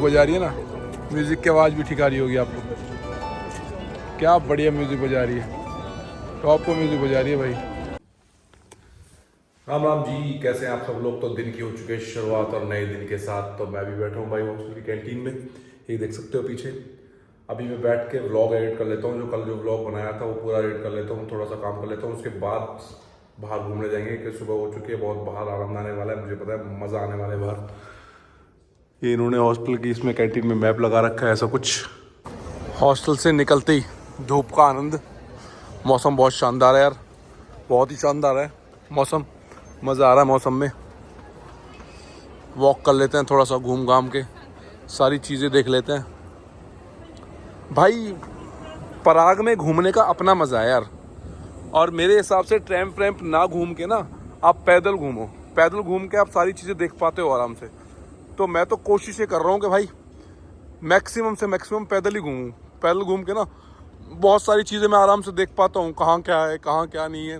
बजा रही है ना, म्यूज़िक की आवाज़ भी ठीक आ रही होगी आपको। क्या बढ़िया म्यूज़िक बजा रही है, टॉप को म्यूज़िक बजा रही है भाई। राम राम जी, कैसे हैं आप सब लोग। तो दिन की हो चुके हैं शुरुआत और नए दिन के साथ तो मैं भी बैठा हूँ भाई हॉस्टल की कैंटीन में, ये देख सकते हो पीछे। अभी मैं बैठ के व्लॉग एडिट कर लेता हूँ, जो व्लॉग बनाया था वो पूरा एडिट कर लेता हूँ, थोड़ा सा काम कर लेता हूँ, उसके बाद बाहर घूमने जाएंगे कि सुबह हो चुकी है बहुत, बाहर आनंद आने वाला है, मुझे पता है मज़ा आने वाला है बाहर। ये इन्होंने हॉस्टल की इसमें कैंटीन में मैप लगा रखा है ऐसा कुछ। हॉस्टल से निकलते ही धूप का आनंद, मौसम बहुत शानदार है यार, बहुत ही शानदार है मौसम, मज़ा आ रहा है मौसम में। वॉक कर लेते हैं थोड़ा सा, घूम घाम के सारी चीज़ें देख लेते हैं भाई। पराग में घूमने का अपना मज़ा है यार, और मेरे हिसाब से ट्रैम्प व्रैम्प ना घूम के ना आप पैदल घूमो, पैदल घूम के आप सारी चीज़ें देख पाते हो आराम से। तो मैं तो कोशिश ये कर रहा हूँ कि भाई मैक्सिमम से मैक्सिमम पैदल ही घूमूँ, पैदल घूम के ना बहुत सारी चीज़ें मैं आराम से देख पाता हूँ, कहाँ क्या है कहाँ क्या नहीं है।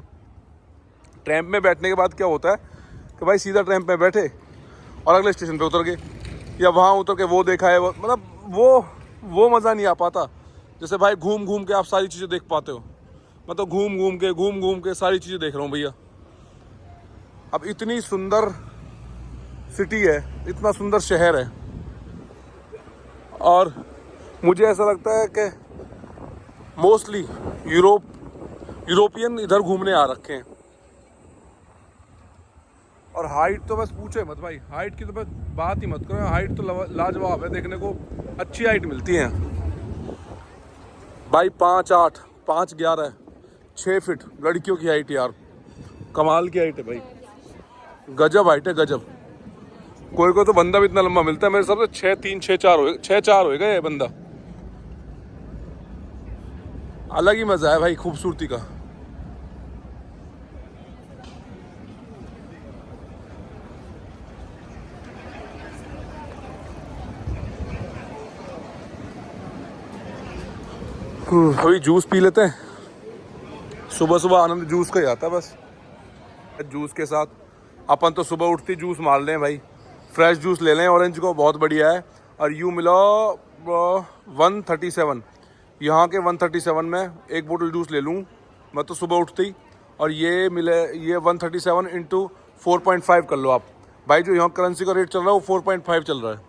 ट्रैम्प में बैठने के बाद क्या होता है कि भाई सीधा ट्रैम्प में बैठे और अगले स्टेशन पे उतर गए, या वहाँ उतर के वो देखा है, मतलब वो मज़ा नहीं आ पाता जैसे भाई घूम घूम के आप सारी चीज़ें देख पाते हो। मैं तो घूम घूम के सारी चीज़ें देख रहा हूँ भैया। अब इतनी सुंदर सिटी है, इतना सुंदर शहर है, और मुझे ऐसा लगता है कि मोस्टली यूरोपियन इधर घूमने आ रखे हैं। और हाइट तो बस पूछे मत भाई, हाइट की तो बस बात ही मत करो, हाइट तो लाजवाब है, देखने को अच्छी हाइट मिलती है भाई। 5'8", 5'11", 6 फीट लड़कियों की हाइट यार, कमाल की हाइट है भाई, गजब हाइट है गजब। कोई तो बंदा भी इतना लंबा मिलता है, मेरे हिसाब से 6'3", 6'4" होएगा ये बंदा। अलग ही मजा है भाई खूबसूरती का। अभी जूस पी लेते हैं, सुबह सुबह आनंद जूस का ही आता है बस। जूस के साथ अपन तो सुबह उठते जूस मार लें भाई, फ्रेश जूस ले लें ऑरेंज को, बहुत बढ़िया है। और यूँ मिला 137, यहाँ के 137 में एक बोतल जूस ले लूँ मैं तो सुबह उठते ही, और ये मिले ये 137 इंटू 4.5 कर लो आप भाई। जो यहाँ करेंसी का रेट चल रहा है वो 4.5 चल रहा है।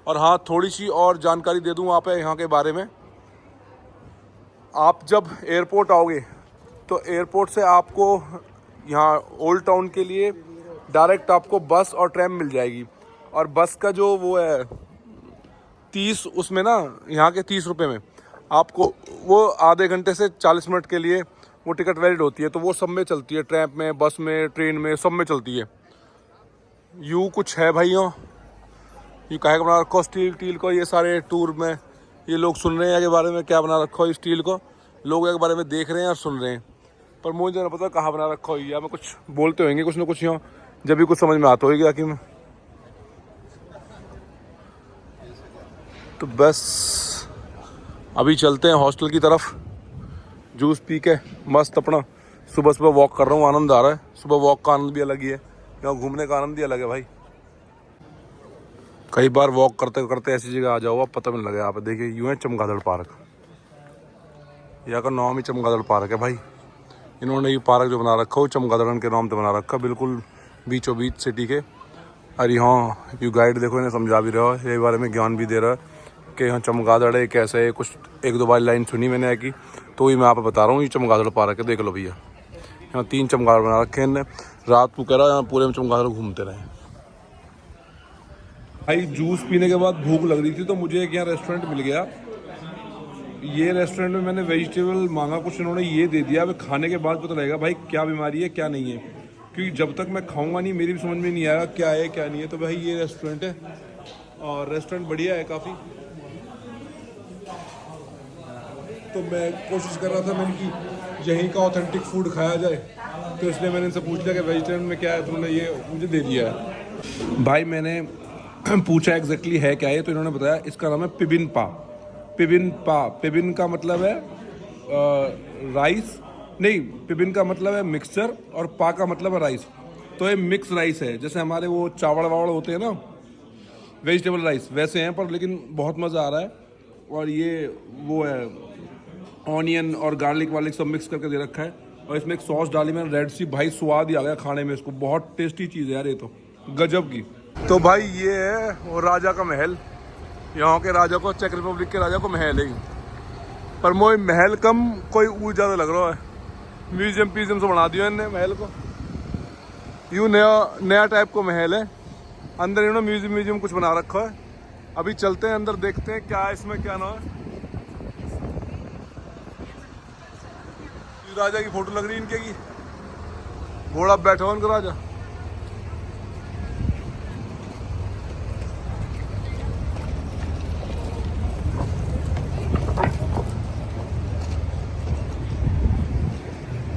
और हाँ, थोड़ी सी और जानकारी दे दूँ आप यहाँ के बारे में। आप जब एयरपोर्ट आओगे तो एयरपोर्ट से आपको यहाँ ओल्ड टाउन के लिए डायरेक्ट आपको बस और ट्रैम मिल जाएगी। और बस का जो वो है 30, उसमें ना यहाँ के 30 रुपये में आपको वो आधे घंटे से 40 मिनट के लिए वो टिकट वैलिड होती है। तो वो सब में चलती है, ट्रैम में, बस में, ट्रेन में, सब में चलती है। यूँ कुछ है भाई, यूँ कहे का बना रखो स्टील टील को, ये सारे टूर में ये लोग सुन रहे हैं के बारे में क्या बना रखा हो स्टील को, लोग के बारे में देख रहे हैं और सुन रहे हैं, पर मुझे नहीं पता कहाँ बना रखा हो, या मैं कुछ बोलते होंगे कुछ ना कुछ यहाँ, जब भी कुछ समझ में आता होगी कि मैं तो बस अभी चलते हैं हॉस्टल की तरफ। जूस पी के मस्त अपना सुबह सुबह वॉक कर रहा हूँ, आनंद आ रहा है। सुबह वॉक का आनंद भी अलग ही है, यहाँ घूमने का आनंद ही अलग है भाई। कई बार वॉक करते करते ऐसी जगह आ जाओ आप पता भी नहीं लगे। यहाँ पे देखिए यूँ है चमगादड़ पार्क, यहाँ का नाम ही चमगादड़ पार्क है भाई। इन्होंने ये पार्क जो बना रखा है चमगादड़न के नाम पे बना रखा, बिल्कुल बीचों बीच सिटी के। और यहाँ यू गाइड देखो इन्हें समझा भी रहा है, ये बारे में ज्ञान भी दे रहा है कि यहाँ चमगादड़ है कैसे है, कुछ एक दो बार लाइन सुनी मैंने की, तो ही मैं आप बता रहा हूँ। ये चमगादड़ पार्क है, देख लो भैया, यहाँ 3 चमगादड़ बना रखे हैं इन्हें। रात को कह रहा है यहाँ पूरे में चमगादड़ घूमते रहे भाई। जूस पीने के बाद भूख लग रही थी तो मुझे एक यहाँ रेस्टोरेंट मिल गया। ये रेस्टोरेंट में मैंने वेजिटेबल मांगा, कुछ इन्होंने ये दे दिया। अब खाने के बाद पता लगेगा भाई क्या बीमारी है क्या नहीं है, क्योंकि जब तक मैं खाऊंगा नहीं मेरी भी समझ में नहीं आएगा क्या है क्या नहीं है। तो भाई ये रेस्टोरेंट है, और रेस्टोरेंट बढ़िया है काफ़ी। तो मैं कोशिश कर रहा था मैंने कि यहीं का ऑथेंटिक फूड खाया जाए, तो इसलिए मैंने इनसे पूछ लिया कि वेजिटेरियन में क्या है, तो उन्होंने ये मुझे दे दिया है भाई। मैंने पूछा एग्जैक्टली है क्या है, तो इन्होंने बताया इसका नाम है पिबिनपा। पिबिन का मतलब है राइस, नहीं, पिबिन का मतलब है मिक्सचर, और पा का मतलब है राइस। तो ये मिक्स राइस है, जैसे हमारे वो चावल वावड़ होते हैं ना, वेजिटेबल राइस वैसे हैं पर लेकिन बहुत मज़ा आ रहा है। और ये वो है ऑनियन और गार्लिक वार्लिक सब मिक्स करके दे रखा है और इसमें एक सॉस डाली मैंने रेड सी, भाई स्वाद ही आ गया खाने में इसको। बहुत टेस्टी चीज़ है यार ये तो, गजब की। तो भाई ये है वो राजा का महल, यहाँ के राजा को, चेक रिपब्लिक के राजा को महल है। पर मोए महल कम कोई ऊँच ज़्यादा लग रहा है, म्यूजियम से बना दिया इन्होंने महल को। यूँ नया टाइप को महल है, अंदर इन्होंने म्यूजियम कुछ बना रखा है। अभी चलते हैं अंदर, देखते हैं क्या है इसमें, क्या ना है। राजा की फोटो लग रही है इनके की, घोड़ा बैठा हुआ इनका राजा।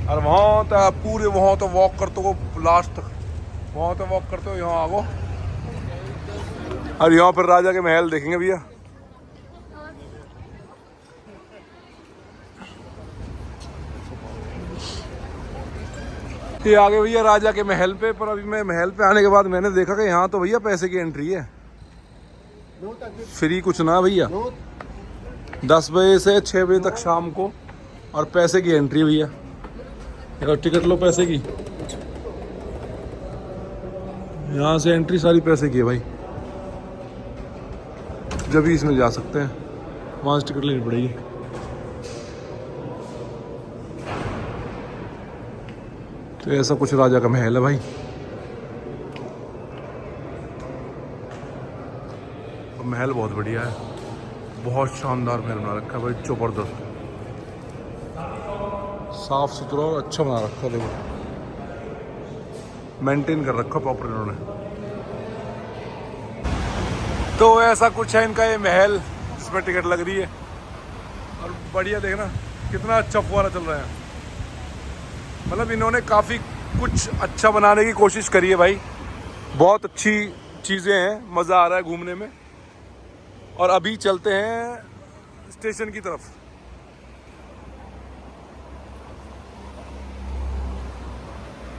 और वहाँ तो पूरे वहाँ तो वॉक करते हो लास्ट तक, वहाँ तो वॉक करते हो, यहाँ आगो। और यहाँ पर राजा के महल देखेंगे भैया। ये आगे भैया राजा के महल पे। पर अभी मैं महल पे आने के बाद मैंने देखा कि यहाँ तो भैया पैसे की एंट्री है, फ्री कुछ ना भैया। 10 बजे से 6 बजे तक शाम को, और पैसे की एंट्री है भैया। टिकट लो पैसे की, यहाँ से एंट्री सारी पैसे की है भाई, जब भी इसमें जा सकते हैं, वहाँ से टिकट लेनी पड़ेगी। तो ऐसा कुछ राजा का महल है भाई। महल बहुत बढ़िया है, बहुत शानदार महल बना रखा है भाई, जबरदस्त, साफ सुथरा और अच्छा बना रखा है। देखो मेंटेन कर रखा प्रॉपर इन्होंने। तो ऐसा कुछ है इनका ये महल, जिसमें टिकट लग रही है। और बढ़िया देखना कितना अच्छा फुहारा चल रहा है, मतलब इन्होंने काफ़ी कुछ अच्छा बनाने की कोशिश करी है भाई। बहुत अच्छी चीज़ें हैं, मज़ा आ रहा है घूमने में। और अभी चलते हैं स्टेशन की तरफ।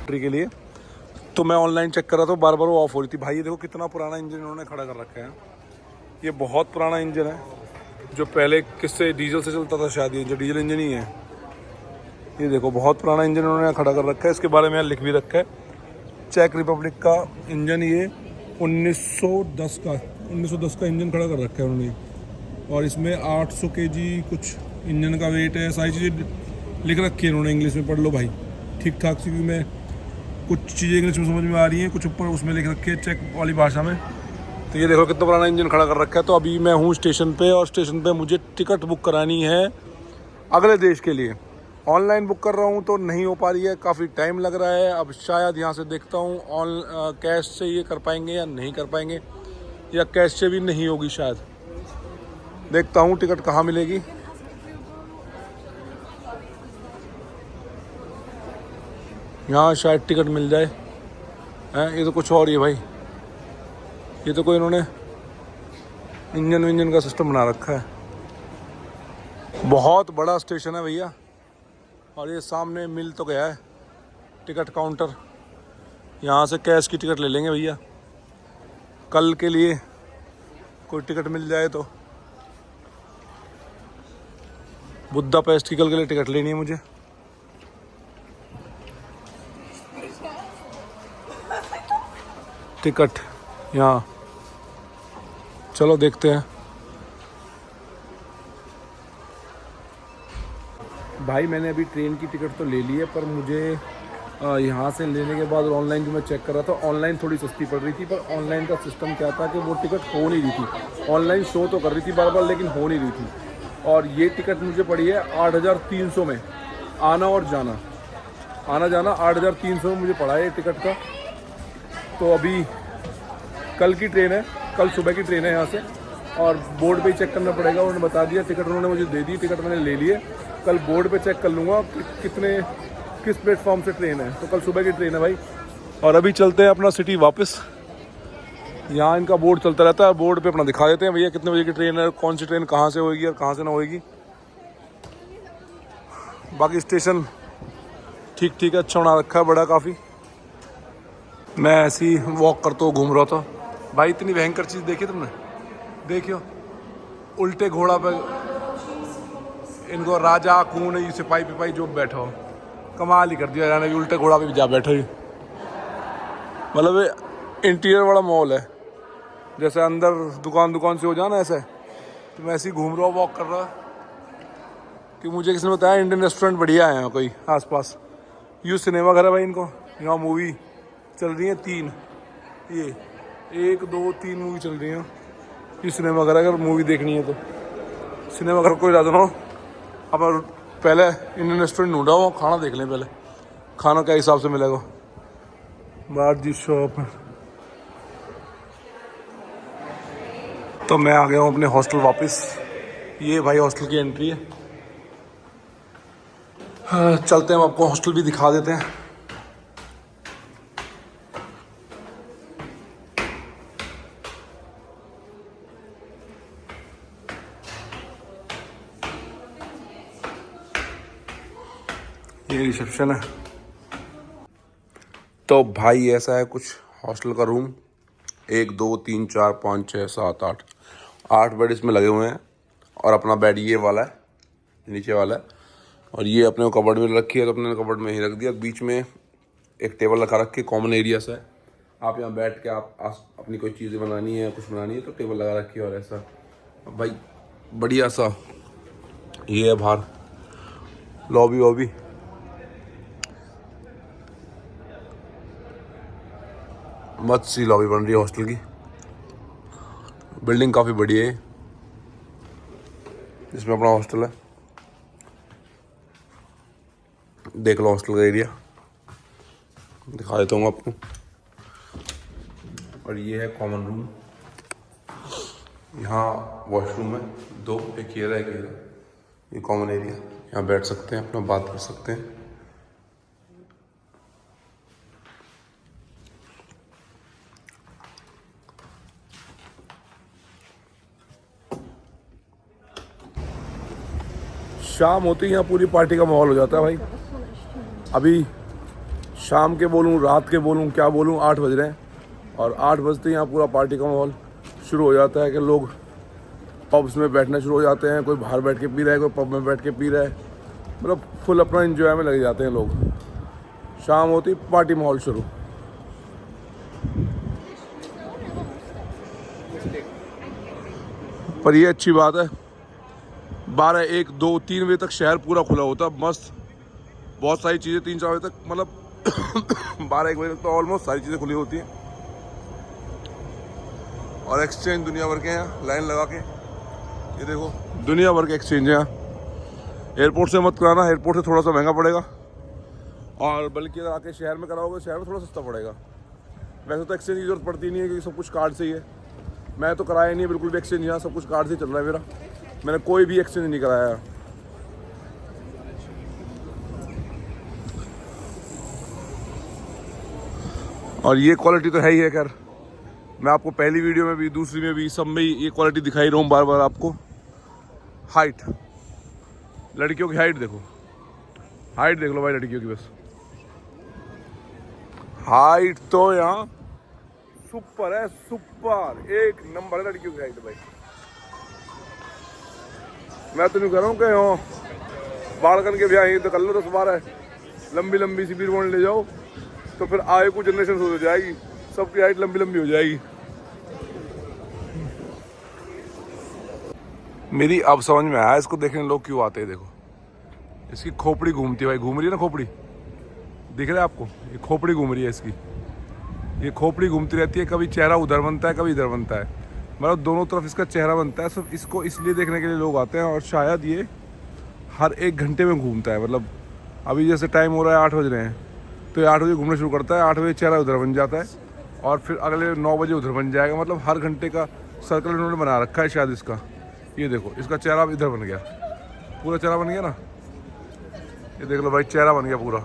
के लिए तो मैं ऑनलाइन चेक कर रहा था, बार बार वो ऑफ हो रही थी। भाई ये देखो कितना पुराना इंजन इन्होंने खड़ा कर रखा है। ये बहुत पुराना इंजन है, जो पहले किससे डीजल से चलता था शायद, ये जो डीजल इंजन ही है। ये देखो बहुत पुराना इंजन इन्होंने खड़ा कर रखा है। इसके बारे में लिख भी रखा है, चेक रिपब्लिक का इंजन, ये 1910 का इंजन खड़ा कर रखा है उन्होंने। और इसमें 800 kg कुछ इंजन का वेट है। सारी चीज़ें लिख रखी है इन्होंने, इंग्लिश में पढ़ लो भाई ठीक ठाक सी। मैं कुछ चीज़ें इंग्लिश में समझ में आ रही हैं, कुछ ऊपर उसमें लिख रखी है चेक वाली भाषा में। तो ये देखो कितना पुराना इंजन खड़ा कर रखा है। तो अभी मैं हूँ स्टेशन पे, और स्टेशन पे मुझे टिकट बुक करानी है अगले देश के लिए। ऑनलाइन बुक कर रहा हूँ तो नहीं हो पा रही है, काफ़ी टाइम लग रहा है। अब शायद यहाँ से देखता हूँ कैश से ये कर पाएंगे या नहीं कर पाएंगे, या कैश से भी नहीं होगी शायद। देखता हूँ टिकट कहाँ मिलेगी। यहाँ शायद टिकट मिल जाए हैं। ये तो कुछ और ही है भाई, ये तो कोई इन्होंने इंजन विंजन का सिस्टम बना रखा है। बहुत बड़ा स्टेशन है भैया। और ये सामने मिल तो गया है टिकट काउंटर, यहाँ से कैश की टिकट ले लेंगे भैया। कल के लिए कोई टिकट मिल जाए तो। बुदापेस्ट की कल के लिए टिकट लेनी है मुझे। टिकट यहाँ, चलो देखते हैं भाई। मैंने अभी ट्रेन की टिकट तो ले ली है, पर मुझे यहाँ से लेने के बाद ऑनलाइन जो मैं चेक कर रहा था, ऑनलाइन थोड़ी सस्ती पड़ रही थी। पर ऑनलाइन का सिस्टम क्या था कि वो टिकट हो नहीं रही थी, ऑनलाइन शो तो कर रही थी बार बार, लेकिन हो नहीं रही थी। और ये टिकट मुझे पड़ी है 8,300 में, आना और जाना, आना जाना 8,300 में मुझे पड़ा है ये टिकट का। तो अभी कल की ट्रेन है, कल सुबह की ट्रेन है यहाँ से, और बोर्ड पे ही चेक करना पड़ेगा। उन्होंने बता दिया, टिकट उन्होंने मुझे दे दी, टिकट मैंने ले लिए। कल बोर्ड पे चेक कर लूँगा कि किस प्लेटफॉर्म से ट्रेन है। तो कल सुबह की ट्रेन है भाई। और अभी चलते हैं अपना सिटी वापस। यहाँ इनका बोर्ड चलता रहता है, बोर्ड पे अपना दिखा देते हैं भैया कितने बजे की ट्रेन है, कौन सी ट्रेन कहाँ से होएगी और कहाँ से ना होएगी। बाकी स्टेशन ठीक ठीक है, अच्छा बना रखा है, बड़ा काफ़ी। मैं ऐसे ही वॉक करता हूँ, घूम रहा था, भाई इतनी भयंकर चीज़ देखी तुमने? देखियो उल्टे घोड़ा पे इनको राजा कून ये सिपाही पिपाही जो बैठा हो, कमाल ही कर दिया यार, भी उल्टे घोड़ा पे भी जा बैठो ही। मतलब इंटीरियर वाला मॉल है, जैसे अंदर दुकान से हो जाना ऐसे, तो मैं ऐसे ही घूम रहा हूँ वॉक कर रहा कि मुझे किसी ने बताया इंडियन रेस्टोरेंट बढ़िया है यहाँ कोई आसपास। यूँ सिनेमा घर है भाई इनको, यहाँ मूवी चल रही है 3, ये 1 2 3 मूवी चल रही हैं। ये सिनेमा घर, अगर मूवी देखनी है तो सिनेमा घर कोई ज़्यादा ना हो। अब पहले इंडियन रेस्टोरेंट ढूंढा हुआ, खाना देख लें पहले, खाना क्या हिसाब से मिलेगा। बाहर जी शॉप है। तो मैं आ गया हूँ अपने हॉस्टल वापस। ये भाई हॉस्टल की एंट्री है। हाँ, चलते हैं, हम आपको हॉस्टल भी दिखा देते हैं। ये रिसेप्शन है। तो भाई ऐसा है कुछ हॉस्टल का रूम। 1 2 3 4 5 6 7 8 बेड इसमें लगे हुए हैं, और अपना बेड ये वाला है, नीचे वाला है। और ये अपने को कबर्ड में रखी है, तो अपने कबर्ड में ही रख दिया। बीच में एक टेबल रखा, रख के कॉमन एरिया से आप यहाँ बैठ के आप अपनी कोई चीज़ें बनानी है, कुछ बनानी है तो टेबल लगा रखी है। और ऐसा भाई बढ़िया सा ये है बाहर लॉबी वॉबी। मस्त सी लॉबी बन रही है हॉस्टल की। बिल्डिंग काफ़ी बड़ी है जिसमें अपना हॉस्टल है। देख लो हॉस्टल का एरिया, दिखा देता हूँ आपको। और ये है कॉमन रूम, यहाँ वॉशरूम है 2, एक ये रहा एक ये रहा। ये कॉमन एरिया, यहाँ बैठ सकते हैं, अपना बात कर सकते हैं। शाम होती है यहाँ पूरी पार्टी का माहौल हो जाता है भाई। अभी शाम के बोलूँ रात के बोलूँ क्या बोलूँ, 8 बज रहे हैं, और 8 बजते ही यहाँ पूरा पार्टी का माहौल शुरू हो जाता है कि लोग पब्स में बैठना शुरू हो जाते हैं। कोई बाहर बैठ के पी रहा है, कोई पब में बैठ के पी रहा है, मतलब फुल अपना एंजॉय में लगे जाते हैं लोग। शाम होती पार्टी माहौल शुरू। पर ये अच्छी बात है, 12 1 2 3 बजे तक शहर पूरा खुला होता है, मस्त बहुत सारी चीज़ें। 3 4 बजे तक, मतलब 12 1 बजे तक तो ऑलमोस्ट सारी चीज़ें खुली होती हैं। और एक्सचेंज दुनिया भर के हैं, लाइन लगा के। ये देखो दुनिया भर के एक्सचेंज हैं। एयरपोर्ट से मत कराना, एयरपोर्ट से थोड़ा सा महंगा पड़ेगा, और बल्कि अगर आके शहर में कराओगे शहर में थोड़ा सस्ता पड़ेगा। वैसे तो एक्सचेंज की जरूरत पड़ती नहीं है क्योंकि सब कुछ कार्ड से ही है। मैं तो कराया नहीं है बिल्कुल भी एक्सचेंज, यहाँ सब कुछ कार्ड से चल रहा है मेरा। मैंने कोई भी एक्सचेंज नहीं कराया। और ये क्वालिटी तो है ही है। खैर मैं आपको पहली वीडियो में भी, दूसरी में भी, सब में ही ये क्वालिटी दिखाई रहा हूँ बार बार आपको। हाइट, लड़कियों की हाइट देखो, हाइट देख लो भाई लड़कियों की, बस हाइट तो यहाँ सुपर है, सुपर एक नंबर है लड़कियों की हाइट भाई। मैं तो नहीं कह रहा हूँ कि बालकन के ब्याह तो कर लो 10 12 लंबी लंबी सी बीरबॉन्ड ले जाओ, तो फिर आगे कुछ जनरेशन हो जाएगी, सबकी हाइट लंबी लंबी हो जाएगी। मेरी अब समझ में आया इसको देखने लोग क्यों आते हैं। देखो इसकी खोपड़ी घूमती है भाई, घूम रही है ना खोपड़ी, दिख रहा है आपको? ये खोपड़ी घूम रही है इसकी, ये खोपड़ी घूमती रहती है। कभी चेहरा उधर बनता है, कभी इधर बनता है, मतलब दोनों तरफ इसका चेहरा बनता है। सिर्फ इसको इसलिए देखने के लिए लोग आते हैं। और शायद ये हर 1 घंटे में घूमता है, मतलब अभी जैसे टाइम हो रहा है 8 बज रहे हैं, तो ये 8 बजे घूमना शुरू करता है, 8 बजे चेहरा उधर बन जाता है, और फिर अगले 9 बजे उधर बन जाएगा। मतलब हर घंटे का सर्कल इन्होंने बना रखा है शायद इसका। ये देखो इसका चेहरा अब इधर बन गया, पूरा चेहरा बन गया ना, ये देख लो भाई चेहरा बन गया पूरा।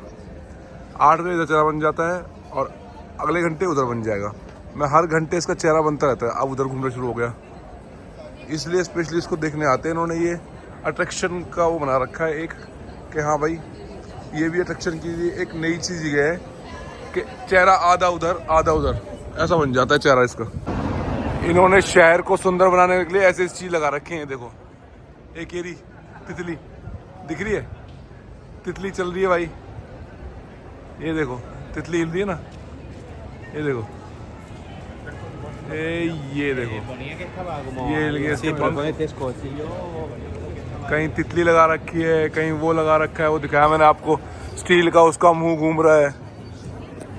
8 बजे इधर चेहरा बन जाता है और अगले घंटे उधर बन जाएगा। मैं हर घंटे इसका चेहरा बनता रहता है, अब उधर घूमना शुरू हो गया। इसलिए स्पेशली इसको देखने आते हैं। इन्होंने ये अट्रैक्शन का वो बना रखा है एक, कि हाँ भाई ये भी अट्रैक्शन की एक नई चीज़ है कि चेहरा आधा उधर आधा उधर ऐसा बन जाता है चेहरा इसका। इन्होंने शहर को सुंदर बनाने के लिए ऐसे चीज लगा रखे हैं। देखो एक एरी तितली दिख रही है, तितली चल रही है भाई। ये देखो तितली हिल रही है ना, ये देखो ये देखो ये हिल गया इसके पंख। कहीं तितली लगा रखी है, कहीं वो लगा रखा है, वो दिखाया मैंने आपको। स्टील का उसका मुंह घूम रहा है,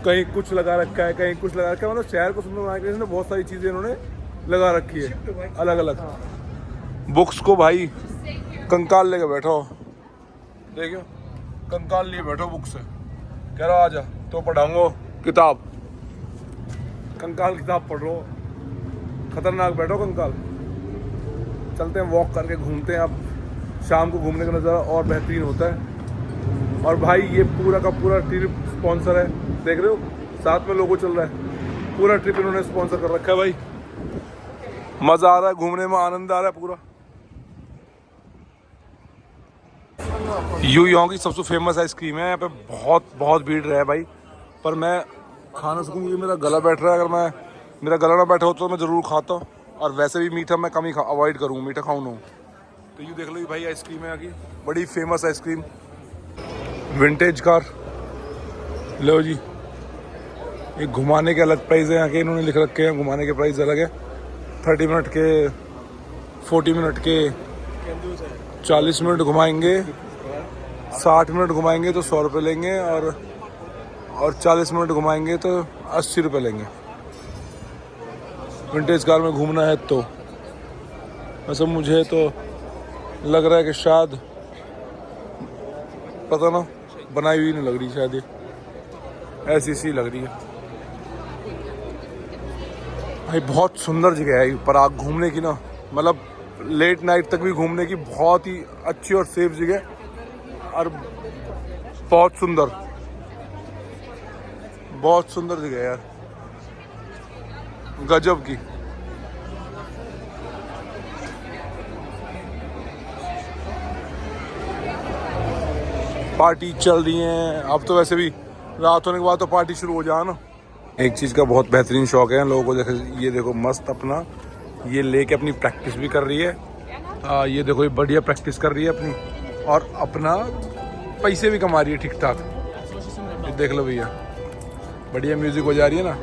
कहीं कुछ लगा रखा है, कहीं कुछ लगा रखा है। मतलब शहर को सुंदर बनाने के लिए बहुत सारी चीजें इन्होंने लगा रखी है अलग अलग। बुक्स को भाई कंकाल लेके बैठो, देखियो कंकाल लिए बैठो बुक से, कह रहा आजा तो पढ़ाऊंगा किताब। कंकाल किताब पढ़ रहा हो, खतरनाक बैठो कंकाल। चलते हैं वॉक करके, घूमते हैं। अब शाम को घूमने का नज़ारा और बेहतरीन होता है। और भाई ये पूरा का पूरा ट्रिप स्पॉन्सर है, देख रहे हो साथ में लोगो चल रहा है। पूरा ट्रिप इन्होंने स्पॉन्सर कर रखा है भाई। मज़ा आ रहा है घूमने में, आनंद आ रहा है पूरा। यहाँ की सबसे फेमस आइसक्रीम है। यहाँ पे बहुत भीड़ है भाई, पर मैं खा ना सकूँ क्योंकि मेरा गला बैठ रहा है। अगर मेरा गला ना बैठा हो तो मैं ज़रूर खाता हूँ। और वैसे भी मीठा मैं कम ही अवॉइड करूँ, मीठा खाऊँ ना। तो यूँ देख लो भाई आइसक्रीम है यहाँ की, बड़ी फेमस आइसक्रीम। विंटेज कार लो जी, एक घुमाने के अलग प्राइस है यहाँ के, इन्होंने लिख रखे हैं घुमाने के प्राइस अलग है। 30 मिनट के, 40 मिनट के, 40 मिनट घुमाएंगे, 60 मिनट घुमाएंगे तो 100 रुपये लेंगे, और 40 मिनट घुमाएंगे तो 80 रुपये लेंगे। विंटेज कार में घूमना है तो वैसे मुझे तो लग रहा है कि शायद पता ना बनाई हुई नहीं लग रही, शायद ये ऐसी सी लग रही है भाई। बहुत सुंदर जगह है पराग घूमने की ना, मतलब लेट नाइट तक भी घूमने की बहुत ही अच्छी और सेफ जगह, और बहुत सुंदर जगह है यार, गजब की। पार्टी चल रही है अब तो, वैसे भी रात होने के बाद तो पार्टी शुरू हो जाए ना। एक चीज़ का बहुत बेहतरीन शौक है लोगों को, देखे ये देखो मस्त अपना ये लेके अपनी प्रैक्टिस भी कर रही है। ये देखो ये बढ़िया प्रैक्टिस कर रही है अपनी, और अपना पैसे भी कमा रही है ठीक ठाक। ये देख लो भैया, बढ़िया म्यूज़िक बजा रही है ना,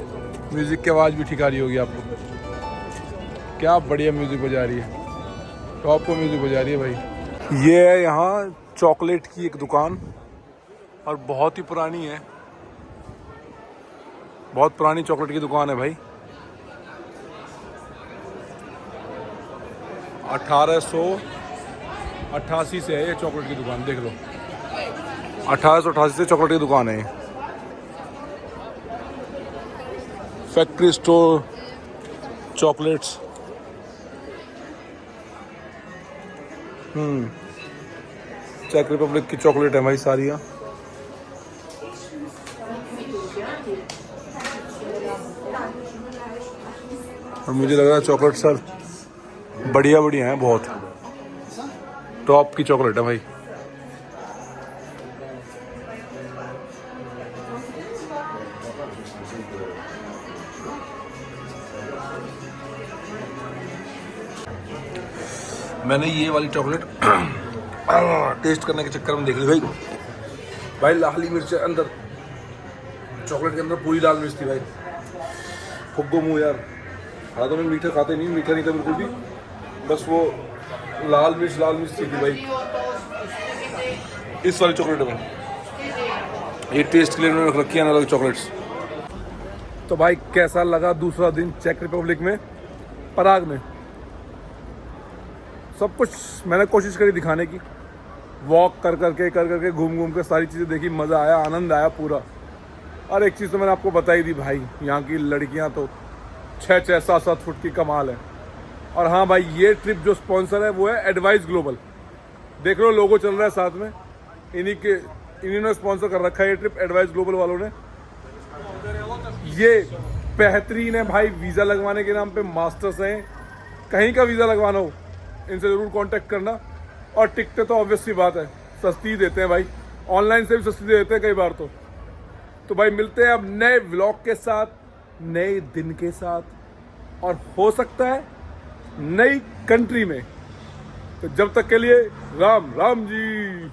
म्यूज़िक की आवाज़ भी ठीक आ रही होगी आपको। क्या बढ़िया म्यूज़िक बजा रही है, टॉप को म्यूज़िक बजा रही है भाई। ये है यहाँ चॉकलेट की एक दुकान, और बहुत ही पुरानी है, बहुत पुरानी चॉकलेट की दुकान है भाई। 1888 से है ये चॉकलेट की दुकान, देख लो 1888 से चॉकलेट की दुकान है ये। Factory store chocolates. चेक रिपब्लिक की चॉकलेट है भाई सारी। और मुझे लग रहा है चॉकलेट सर बढ़िया हैं, बहुत टॉप की चॉकलेट है भाई। मैंने ये वाली चॉकलेट टेस्ट करने के चक्कर में देख ली भाई लाली मिर्च अंदर, चॉकलेट के अंदर पूरी लाल मिर्च थी भाई। फुग्गो मुँह यार। हाँ तो मैं मीठा खाते नहीं, मीठा नहीं था बिल्कुल भी, बस वो लाल मिर्च थी भाई इस वाली चॉकलेट में। ये टेस्ट के लिए उन्होंने रख रखी है अलग चॉकलेट्स। तो भाई कैसा लगा दूसरा दिन चेक रिपब्लिक में, पराग में। सब कुछ मैंने कोशिश करी दिखाने की, वॉक कर करके घूम के सारी चीज़ें देखी, मज़ा आया, आनंद आया पूरा। और एक चीज़ तो मैंने आपको बताई दी भाई, यहाँ की लड़कियाँ तो 6-6, 7-7 फुट की कमाल है। और हाँ भाई ये ट्रिप जो स्पॉन्सर है वो है एडवाइस ग्लोबल, देख लो लोगो चल रहा है साथ में, इन्हीं ने स्पॉन्सर कर रखा है ये ट्रिप, एडवाइस ग्लोबल वालों ने। ये बेहतरीन है भाई, वीज़ा लगवाने के नाम पे मास्टर्स हैं, कहीं का वीज़ा लगवाना हो इनसे ज़रूर कांटेक्ट करना। और टिकटें तो ऑब्वियस सी बात है सस्ती देते हैं भाई, ऑनलाइन से भी सस्ती दे देते हैं कई बार तो भाई मिलते हैं अब नए व्लॉग के साथ, नए दिन के साथ, और हो सकता है नई कंट्री में। तो जब तक के लिए राम राम जी।